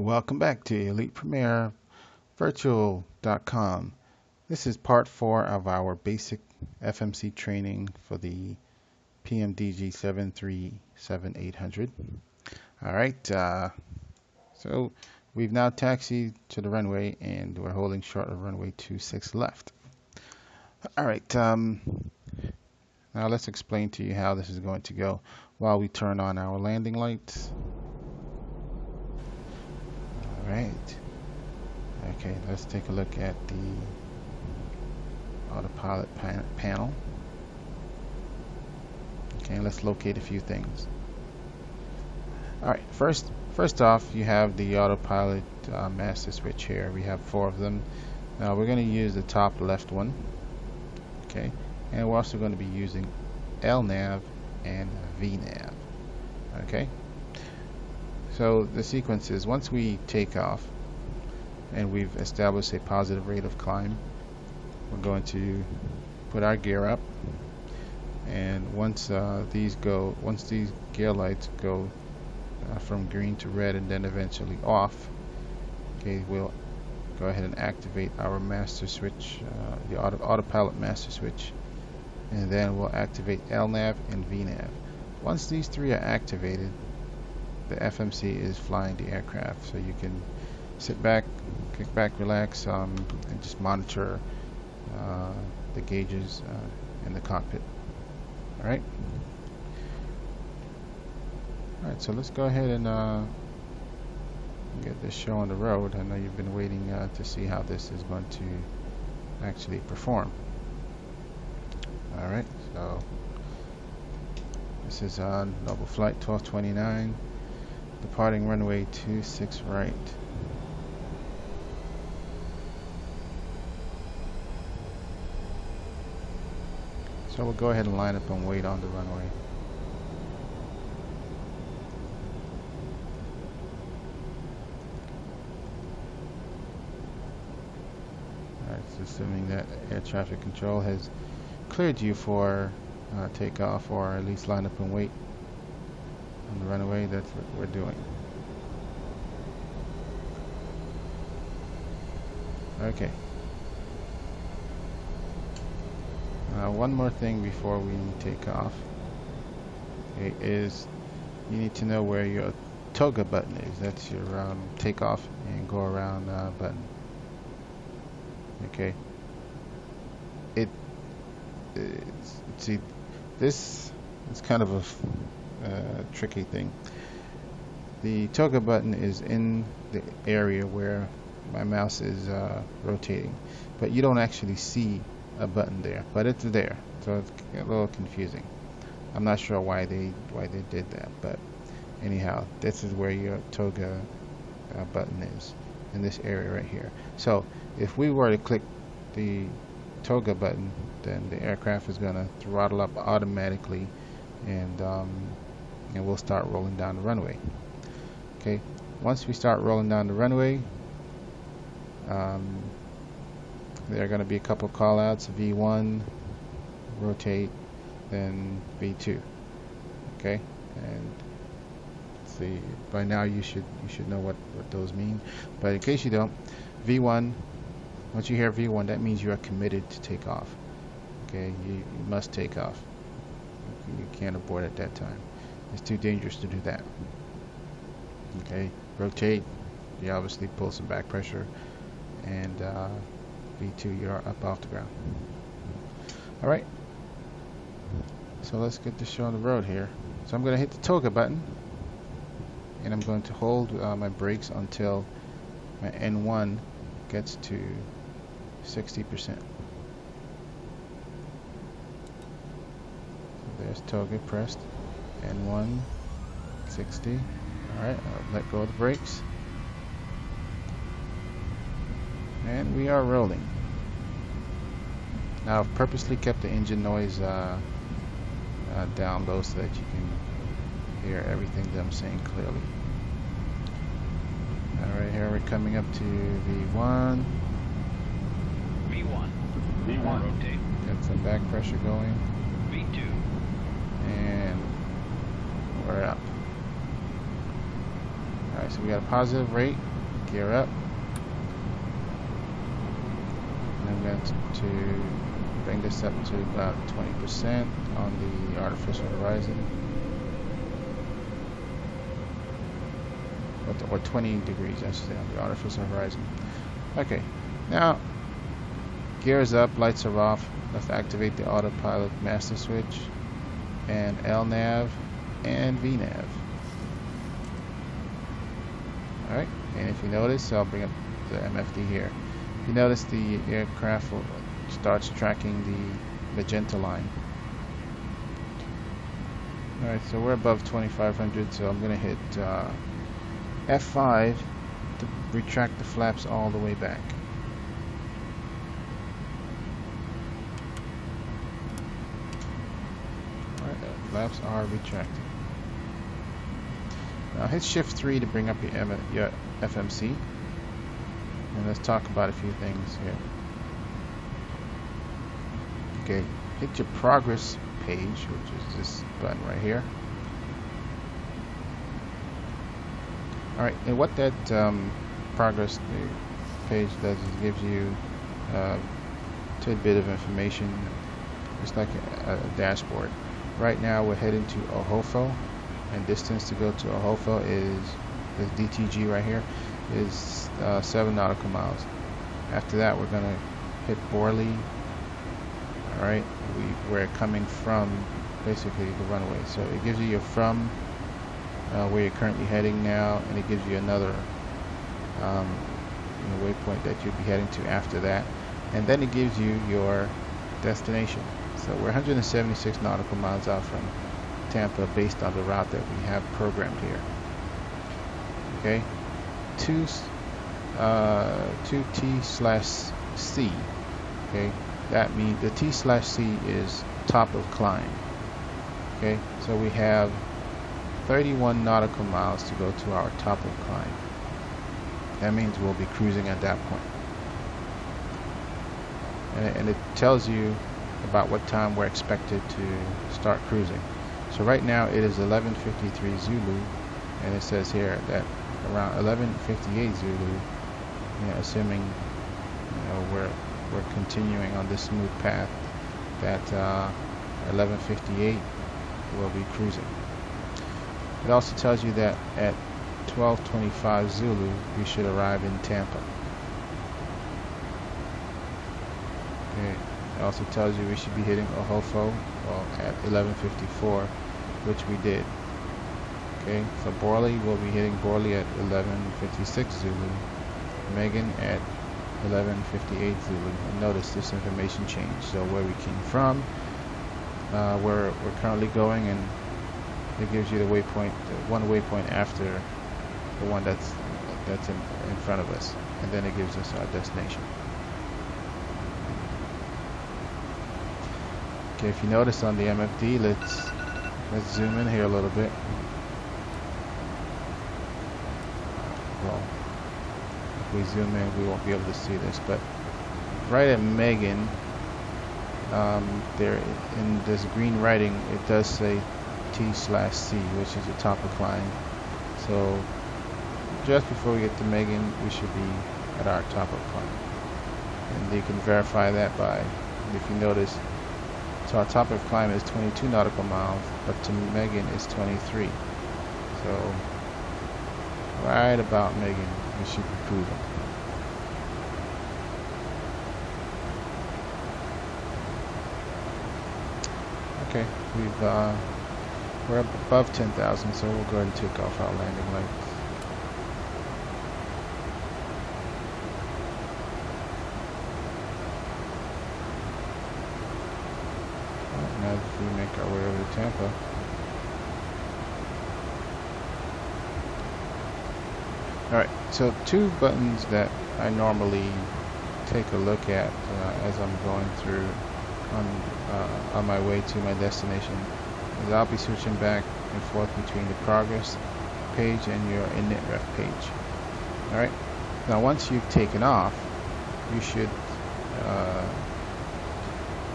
Welcome back to Elite Premair Virtual.com. This is part 4 of our basic FMC training for the PMDG 737-800. Alright, so we've now taxied to the runway and we're holding short of runway 26 left. Alright, now let's explain to you how this is going to go while we turn on our landing lights. Alright, okay, let's take a look at the autopilot panel. Okay, let's locate a few things. Alright, first off, you have the autopilot master switch here. We have 4 of them. Now we're going to use the top left one. Okay, and we're also going to be using LNAV and VNAV. Okay, so the sequence is, once we take off and we've established a positive rate of climb, we're going to put our gear up, and once these gear lights go from green to red and then eventually off, okay, we'll go ahead and activate our master switch, the autopilot master switch, and then we'll activate LNAV and VNAV. Once these 3 are activated, the FMC is flying the aircraft, so you can sit back, kick back, relax, and just monitor the gauges in the cockpit. Alright, so let's go ahead and get this show on the road. I know you've been waiting to see how this is going to actually perform. Alright, so this is on Noble Flight 1229, departing runway 26 right. So we'll go ahead and line up and wait on the runway. Alright, so assuming that air traffic control has cleared you for takeoff, or at least line up and wait on the runway, that's what we're doing. Okay. One more thing before we take off, okay, is you need to know where your toga button is. That's your takeoff and go around button. Okay. See, this is kind of a tricky thing. The toga button is in the area where my mouse is rotating, but you don't actually see a button there, but it's there, so it's a little confusing. I'm not sure why they did that, but anyhow, this is where your toga button is, in this area right here. So if we were to click the toga button, then the aircraft is going to throttle up automatically, and we'll start rolling down the runway. Okay, once we start rolling down the runway, there are going to be a couple call outs: V1, rotate, then V2. Okay, and see, by now you should know what those mean, but in case you don't, V1, once you hear V1, that means you are committed to take off. Okay, you must take off. You can't abort at that time. It's too dangerous to do that. Okay, rotate, you obviously pull some back pressure, and V2, you're up off the ground. Alright, so let's get this show on the road here. So I'm going to hit the toga button, and I'm going to hold my brakes until my N1 gets to 60%. So there's toga pressed, N1, 60. Alright, I'll let go of the brakes, and we are rolling. Now I've purposely kept the engine noise down low so that you can hear everything that I'm saying clearly. Alright, here we're coming up to V1. V1, rotate. Got some back pressure going. V2. And we're up. Alright, so we got a positive rate. gear up. And I'm going to bring this up to about 20% on the artificial horizon. Or 20 degrees, I should say, on the artificial horizon. Okay, now gears up, lights are off. Let's activate the autopilot master switch and LNAV and VNAV. Alright, and if you notice, I'll bring up the MFD here. If you notice, the aircraft starts tracking the magenta line. Alright, so we're above 2500, so I'm going to hit F5 to retract the flaps all the way back. Alright, the flaps are retracted. Now hit Shift 3 to bring up your FMC. And let's talk about a few things here. Okay, hit your progress page, which is this button right here. Alright, and what that progress page does is gives you a tidbit of information. It's like a dashboard. Right now we're heading to Ohofo, and distance to go to Ohofo is this DTG right here is 7 nautical miles. After that we're going to hit Borley. Alright, we're coming from basically the runway, so it gives you your from where you're currently heading now, and it gives you another waypoint that you'll be heading to after that, and then it gives you your destination. So we're 176 nautical miles out from Tampa based on the route that we have programmed here. Okay, 2T/C. Okay, that means the T/C is top of climb. Okay, so we have 31 nautical miles to go to our top of climb. That means we'll be cruising at that point. And it tells you about what time we're expected to start cruising. So right now it is 11:53 Zulu, and it says here that around 11:58 Zulu, assuming we're continuing on this smooth path, that 11:58 we'll be cruising. It also tells you that at 12:25 Zulu we should arrive in Tampa. Okay. It also tells you we should be hitting Ohofo at 11:54, which we did. Okay, so Borley, we'll be hitting Borley at 11:56 Zulu. Megan at 11:58 Zulu. And notice this information changed. So where we came from, where we're currently going, and it gives you the waypoint, one waypoint after the one that's in front of us, and then it gives us our destination. Okay, if you notice on the MFD, let's zoom in here a little bit. Well, if we zoom in, we won't be able to see this, but right at Megan, there in this green writing, it does say T/C, which is the top of climb. So just before we get to Megan, we should be at our top of climb, and you can verify that by, if you notice, so our top of climb is 22 nautical miles, but to Megan is 23. So right about Megan, we should be cruising. Okay, we're up above 10,000, so we'll go ahead and take off our landing lights. Now if we make our way over to Tampa. Alright, so two buttons that I normally take a look at as I'm going through on my way to my destination is I'll be switching back and forth between the progress page and your init ref page. Alright, now once you've taken off, you should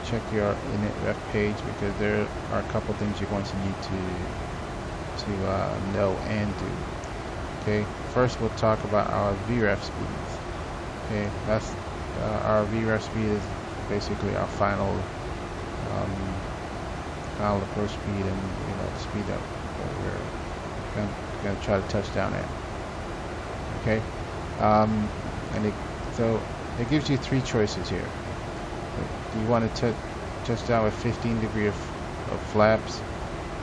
check your init ref page, because there are a couple things you're going to need to know and do. Okay, first we'll talk about our VREF speeds. Okay, that's our VREF speed is basically our final approach speed, and the speed that we're going to try to touch down at. Okay, so it gives you three choices here. Do you want to touch down with 15 degrees of flaps?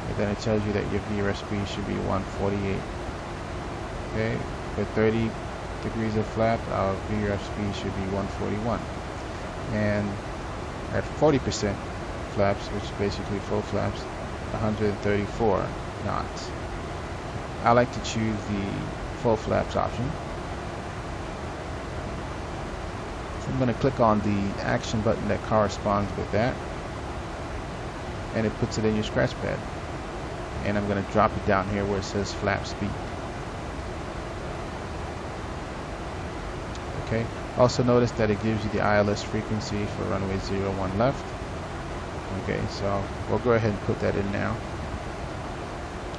And then it tells you that your VREF speed should be 148. Okay, with 30 degrees of flap, our VREF speed should be 141. And at 40% flaps, which is basically full flaps, 134 knots. I like to choose the full flaps option. So I'm going to click on the action button that corresponds with that, and it puts it in your scratch pad. And I'm going to drop it down here where it says flap speed. Okay. Also notice that it gives you the ILS frequency for runway 01 left. Okay, so we'll go ahead and put that in now.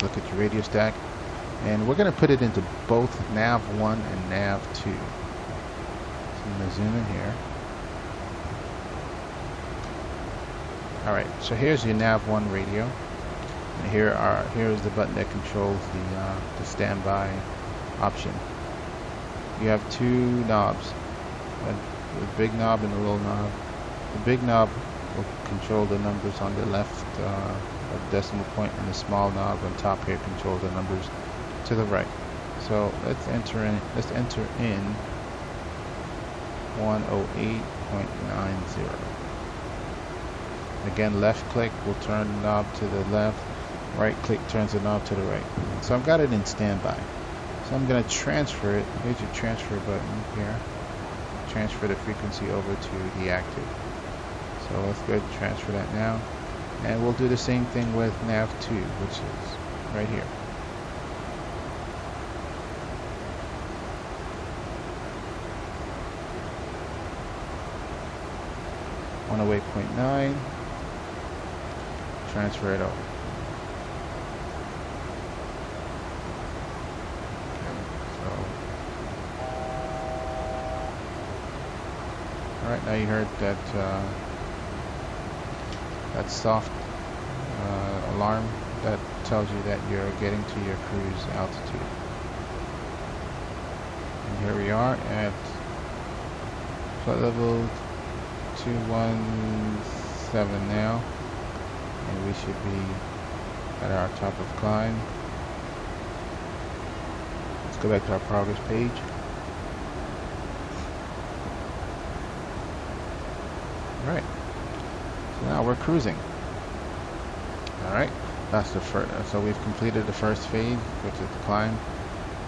Look at your radio stack, and we're going to put it into both nav1 and nav2. So I'm going to zoom in here. Alright, so here's your nav1 radio, and here's the button that controls the standby option. You have two knobs, the big knob and the little knob. The big knob will control the numbers on the left decimal point, and the small knob on top here controls the numbers to the right. So let's enter in 108.90. Again, left click will turn the knob to the left, right click turns the knob to the right. So I've got it in standby. So I'm going to transfer it. Here's your transfer button here. Transfer the frequency over to the active. So let's go ahead and transfer that now. And we'll do the same thing with nav2, which is right here. .9. Transfer it over. Alright, now you heard that that soft alarm that tells you that you're getting to your cruise altitude. And here we are at flight level 217 now, and we should be at our top of climb. Let's go back to our progress page. Right. So now we're cruising. Alright. That's the first. So we've completed the first phase, which is the climb.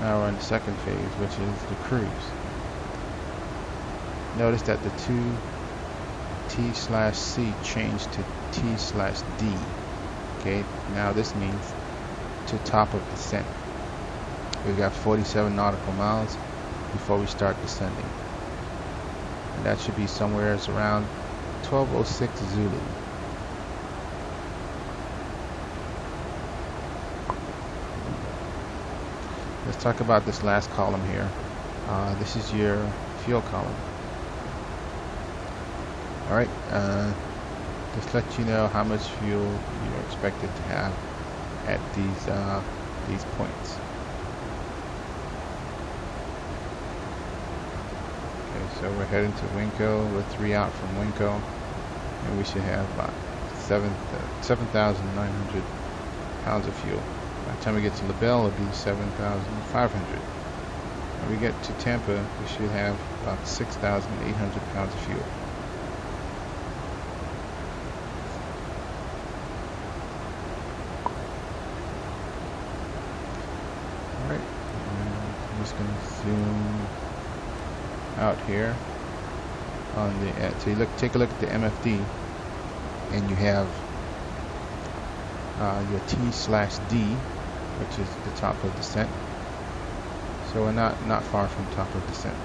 Now we're in the second phase, which is the cruise. Notice that the two T/C changed to T/D. Okay. Now this means to top of descent. We've got 47 nautical miles before we start descending. And that should be somewhere around 1206 Zulu. Let's talk about this last column here. This is your fuel column. Alright, just let you know how much fuel you're expected to have at these points. So we're heading to Winco. We're 3 out from Winco, and we should have about 7,900 pounds of fuel. By the time we get to LaBelle, it'll be 7,500. When we get to Tampa, we should have about 6,800 pounds of fuel. Alright, I'm just going to zoom out here on the so you take a look at the MFD, and you have your T/D, which is the top of descent. So we're not far from top of descent.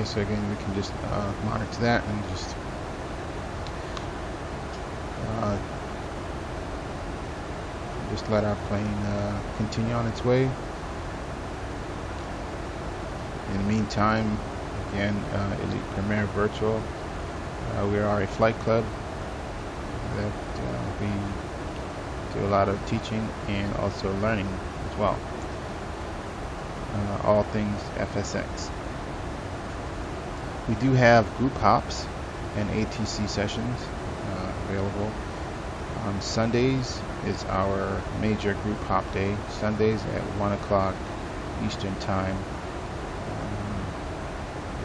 Okay, so again, we can just monitor that and just let our plane continue on its way. In the meantime, again, Elite Premair Virtual, we are a flight club that we do a lot of teaching and also learning as well. All things FSX. We do have group hops and ATC sessions available. On Sundays is our major group hop day. Sundays at 1 o'clock Eastern Time.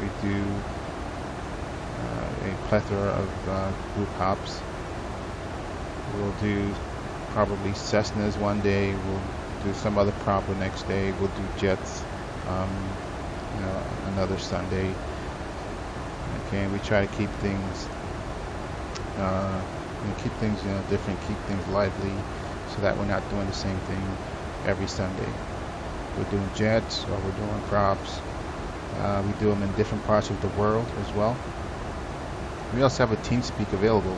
We do a plethora of group hops. We'll do probably Cessnas one day. We'll do some other prop the next day. We'll do jets, another Sunday. Okay, and we try to keep things, different, keep things lively, so that we're not doing the same thing every Sunday. We're doing jets or we're doing props. We do them in different parts of the world as well. We also have a TeamSpeak available.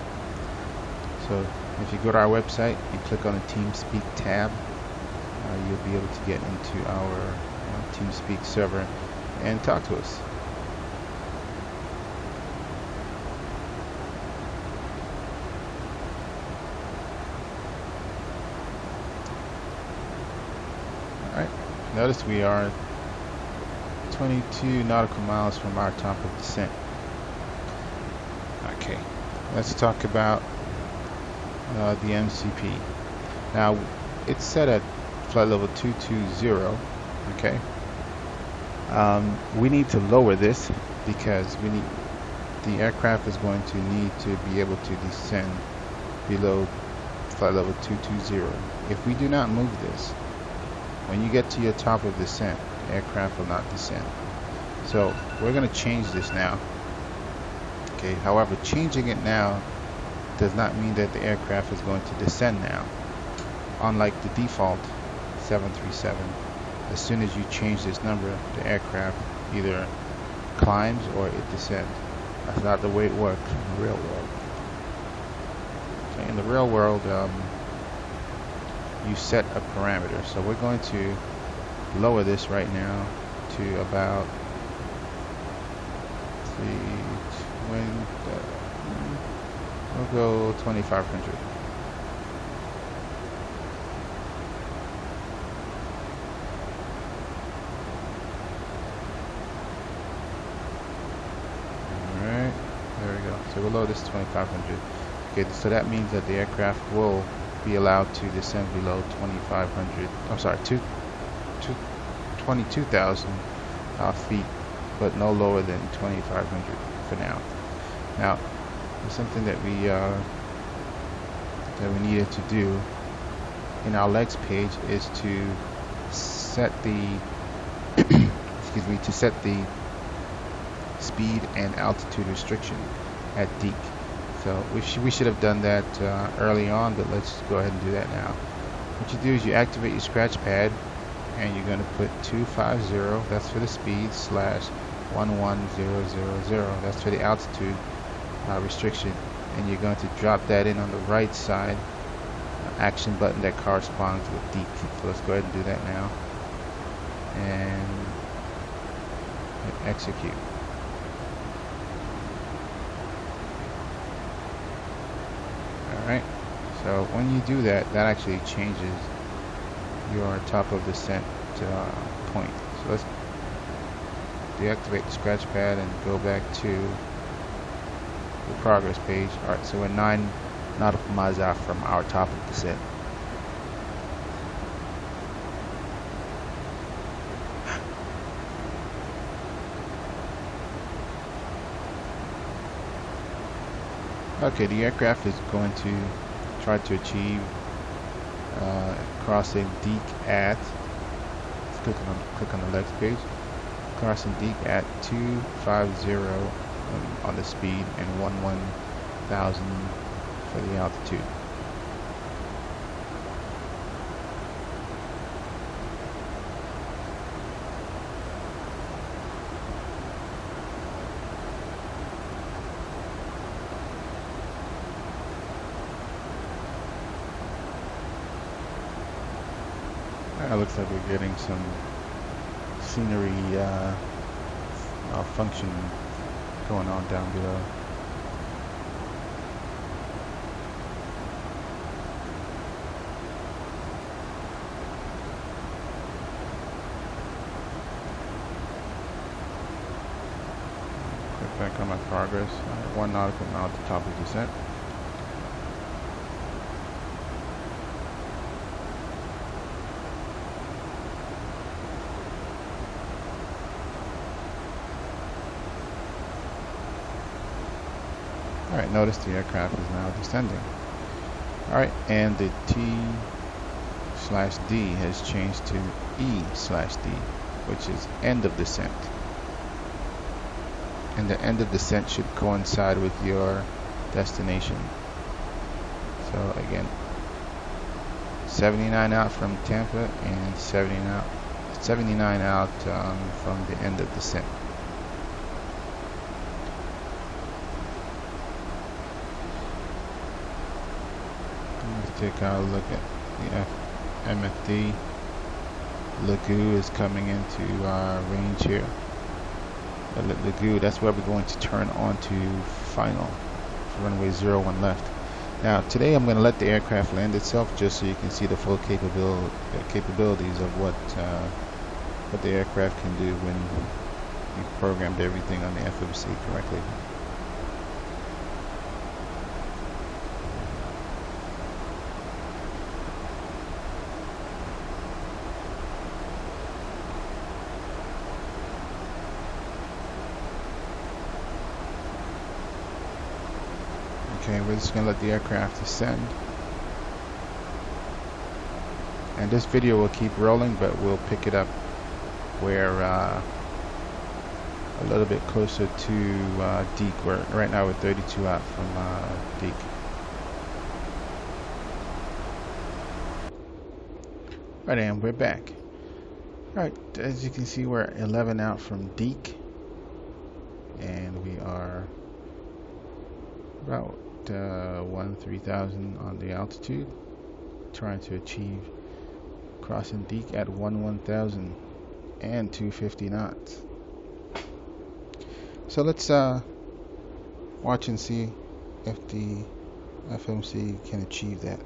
So if you go to our website and click on the TeamSpeak tab, you'll be able to get into our TeamSpeak server and talk to us. Alright, notice we are 22 nautical miles from our top of descent. Okay, let's talk about the MCP. Now, it's set at flight level 220. Okay, we need to lower this because the aircraft is going to need to be able to descend below flight level 220. If we do not move this, when you get to your top of descent, the aircraft will not descend. So we're going to change this now. Okay, however, changing it now does not mean that the aircraft is going to descend now. Unlike the default 737, as soon as you change this number, the aircraft either climbs or it descends. That's not the way it works in the real world. So in the real world, you set a parameter. So we're going to lower this right now to about we'll go 2,500. Alright, there we go. So we'll lower this to 2,500. Okay, so that means that the aircraft will be allowed to descend below 2,500. I'm sorry, 22,000 feet, but no lower than 2,500 for now. Now, there's something that we needed to do in our legs page is to set the to set the speed and altitude restriction at DEEC. So we should have done that early on, but let's go ahead and do that now. What you do is you activate your scratch pad, and you're going to put 250, that's for the speed, /11000, that's for the altitude restriction, and you're going to drop that in on the right side action button that corresponds with DEEC. So let's go ahead and do that now, and hit execute. Alright, so when you do that, that actually changes your top of descent point. So let's deactivate the scratch pad and go back to the progress page. Alright, so we're 9 nautical miles out from our top of descent. Okay, the aircraft is going to try to achieve crossing DEEC at, let's click on the legs page, crossing DEEC at 250 on the speed and 11,000 for the altitude. Kind of looks like we're getting some scenery malfunction going on down below. Click back on my progress. 1 nautical mile at the top of descent. Alright, notice the aircraft is now descending. Alright, and the T/D has changed to E/D, which is end of descent. And the end of descent should coincide with your destination. So again, 79 out from Tampa and 79 out from the end of descent. Take a look at the MFD. Lagu is coming into range here. Lagu, that's where we're going to turn on to final. Runway 01 left. Now today I'm going to let the aircraft land itself just so you can see the full capabilities of what the aircraft can do when you've programmed everything on the FMC correctly. Okay, we're just going to let the aircraft descend. And this video will keep rolling, but we'll pick it up where a little bit closer to Deek. Right now we're 32 out from Deek. Right, and we're back. Alright, as you can see, we're 11 out from Deek. And we are about 3,000 on the altitude, trying to achieve crossing Deek at 1,000 and 250 knots. So let's watch and see if the FMC can achieve that.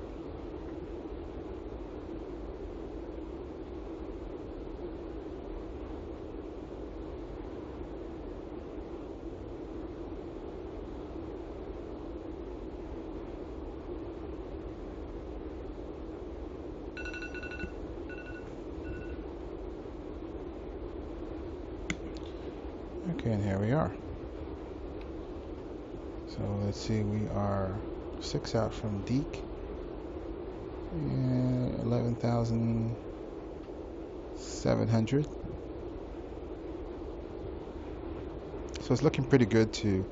Okay, and here we are. So let's see, we are 6 out from Deek, and 11,700. So it's looking pretty good to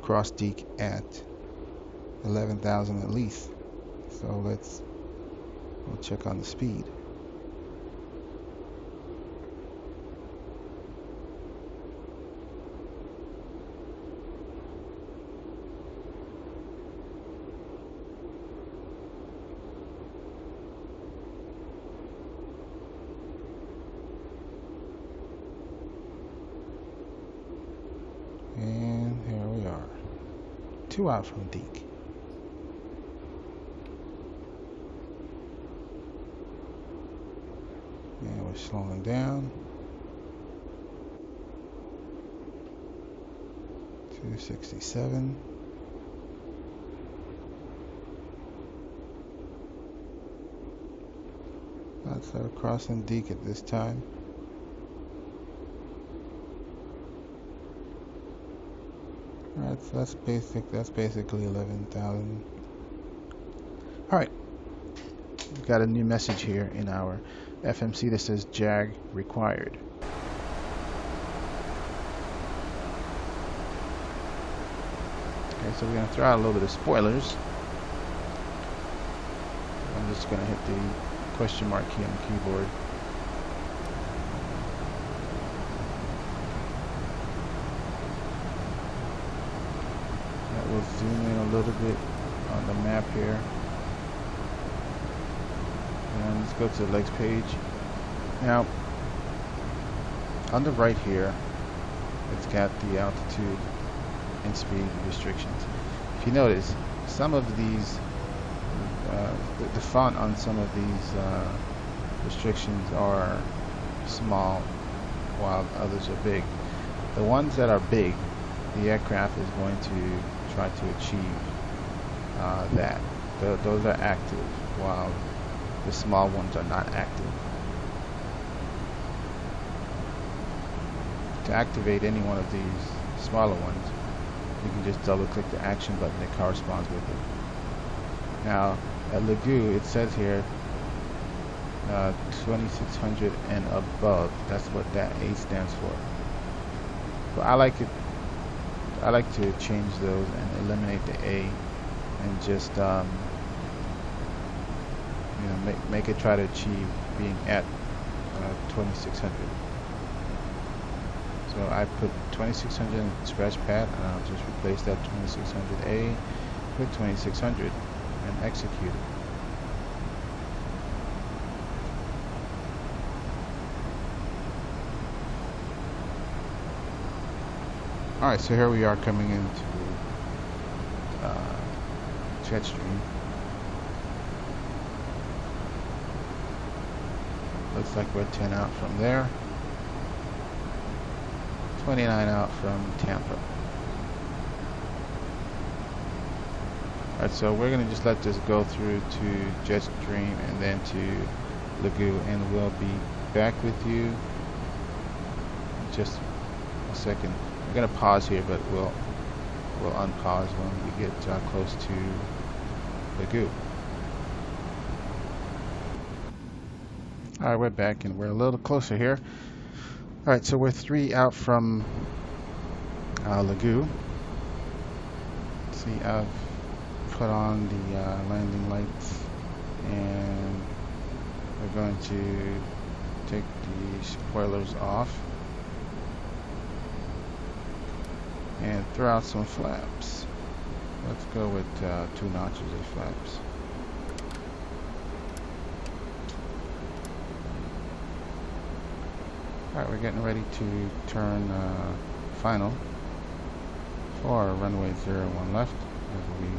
cross Deek at 11,000 at least. So we'll check on the speed. And here we are, 2 out from Deek. And we're slowing down. 267. That's crossing Deek at this time. That's basically 11,000. Alright, we've got a new message here in our FMC that says JAG required. Okay, so we're going to throw out a little bit of spoilers. I'm just going to hit the question mark key on the keyboard. We'll zoom in a little bit on the map here. And let's go to the legs page. Now, on the right here, it's got the altitude and speed restrictions. If you notice, some of these, the font on some of these restrictions are small, while others are big. The ones that are big, the aircraft is going to try to achieve that. Those are active, while the small ones are not active. To activate any one of these smaller ones, you can just double click the action button that corresponds with it. Now at Lagu, it says here 2600 and above. That's what that A stands for. But I like to change those and eliminate the A and just make it try to achieve being at 2600. So I put 2600 in the scratch pad, and I'll just replace that 2600A with 2600 and execute it. Alright, so here we are coming into Jetstream. Looks like we're 10 out from there. 29 out from Tampa. Alright, so we're going to just let this go through to Jetstream and then to Lagu, and we'll be back with you in just a second. We're going to pause here, but we'll unpause when we get close to Lagu. Alright, we're back and we're a little closer here. Alright, so we're 3 out from Lagu. See, I've put on the landing lights, and we're going to take the spoilers off and throw out some flaps. Let's go with 2 notches of flaps. Alright, we're getting ready to turn final for runway 01 left as we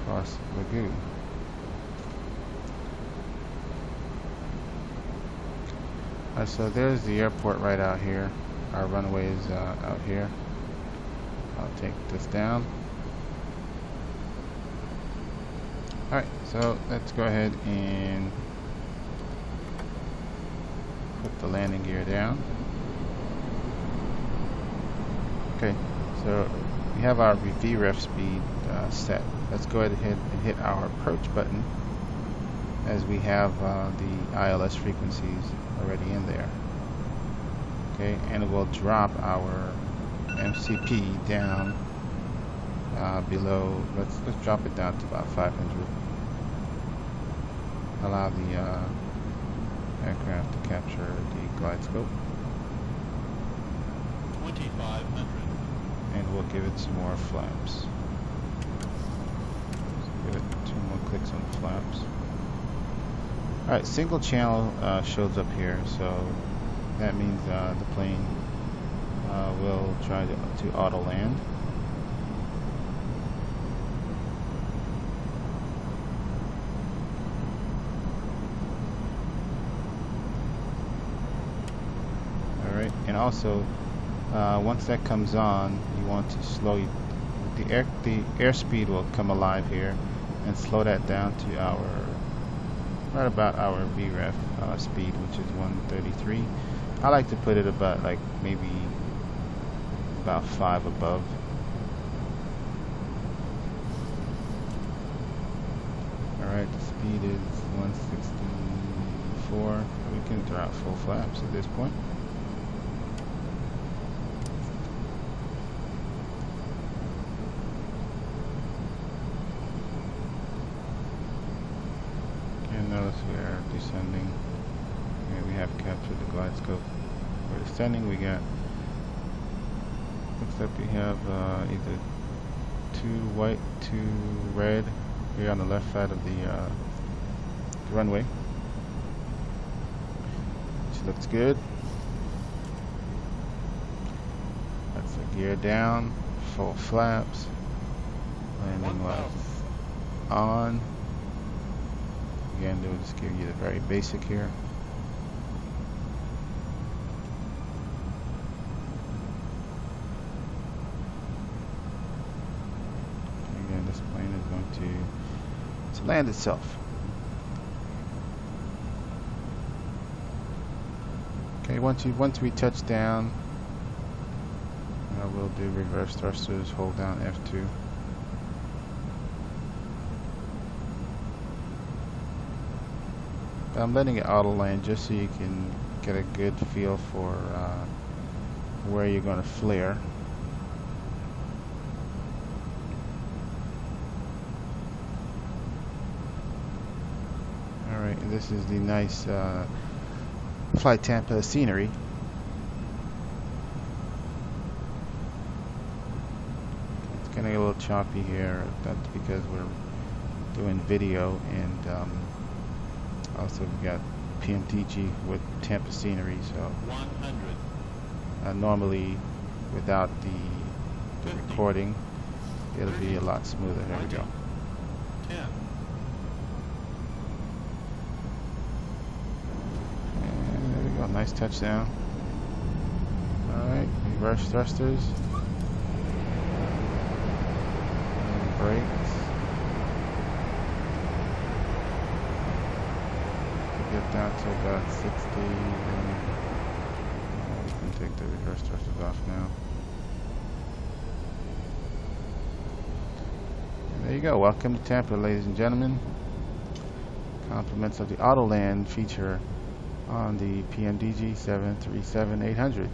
cross Lagu. Alright, so there's the airport right out here. Our runway is out here. I'll take this down. Alright, so let's go ahead and put the landing gear down. Okay, so we have our VREF speed set. Let's go ahead and hit our approach button, as we have the ILS frequencies already in there. Okay, and we'll drop our MCP down below. Let's drop it down to about 500. Allow the aircraft to capture the glide scope. 2500. And we'll give it some more flaps. Give it 2 more clicks on the flaps. Alright, single channel shows up here, so that means the plane will try to auto land. Alright, and also once that comes on, you want to slow the airspeed will come alive here, and slow that down to right about our VREF speed, which is 133. I like to put it about maybe about 5 above. Alright, the speed is 164. We can throw out full flaps at this point. Notice we are descending, and we have captured the glide scope. We're descending. We got, looks like we have either 2 white, 2 red here on the left side of the runway. looks good. That's a gear down, full flaps, landing lights on. Again, we'll just give you the very basic here. Again, this plane is going to land itself. Okay, once we touch down, we'll do reverse thrusters. Hold down F2. I'm letting it auto land just so you can get a good feel for where you're going to flare. Alright, and this is the nice Flight Tampa scenery. It's going to get a little choppy here. That's because we're doing video, and also we've got PMDG with Tampa scenery, so 100. Normally without the recording it'll be a lot smoother. There we go. 10. And there we go, nice touchdown. Alright, reverse thrusters. And brakes. Get down to about 60, and we can take the reverse thrusters off now. And there you go. Welcome to Tampa, ladies and gentlemen. Compliments of the Autoland feature on the PMDG 737-800.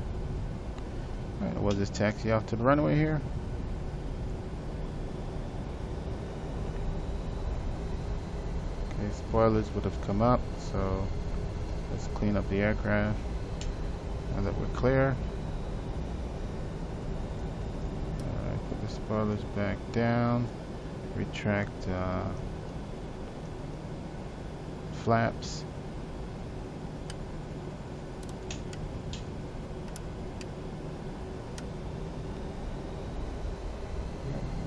Alright, we'll just taxi off to the runway here. Okay, spoilers would have come up, so let's clean up the aircraft now that we're clear. Alright, put the spoilers back down, retract flaps.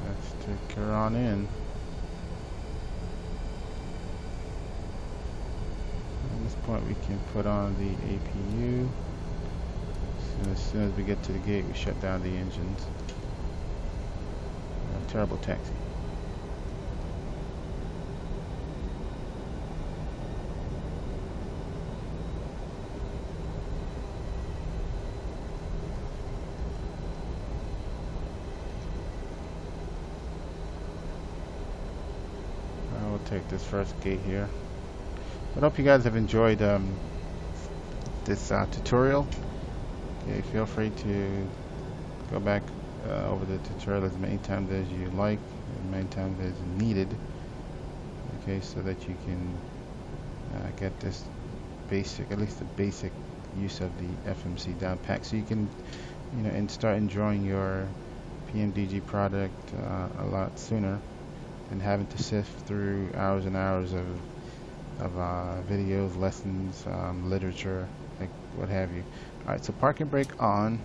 Let's take her on in. Point we can put on the APU. As soon as we get to the gate, we shut down the engines. Terrible taxi. I will take this first gate here. I hope you guys have enjoyed this tutorial. Okay, feel free to go back over the tutorial as many times as you like, as many times as needed. Okay, so that you can get this basic, at least the basic use of the FMC down pack, so you can, and start enjoying your PMDG product a lot sooner than having to sift through hours and hours of videos, lessons, literature, like what have you. Alright, so park and brake on.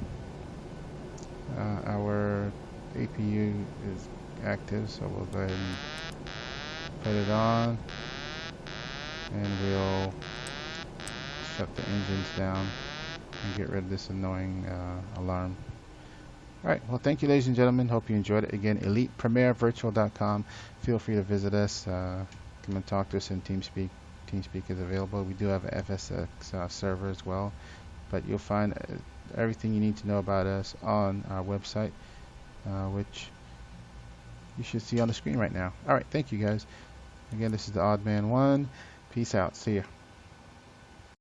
Our APU is active, so we'll go ahead and put it on, and we'll shut the engines down and get rid of this annoying alarm. Alright, well, thank you, ladies and gentlemen. Hope you enjoyed it. Again, ElitePremairVirtual.com. Feel free to visit us. Come and talk to us in TeamSpeak. TeamSpeak is available. We do have an FSX server as well, but you'll find everything you need to know about us on our website, which you should see on the screen right now. Alright, thank you guys. Again, this is the Odd Man 1. Peace out. See ya.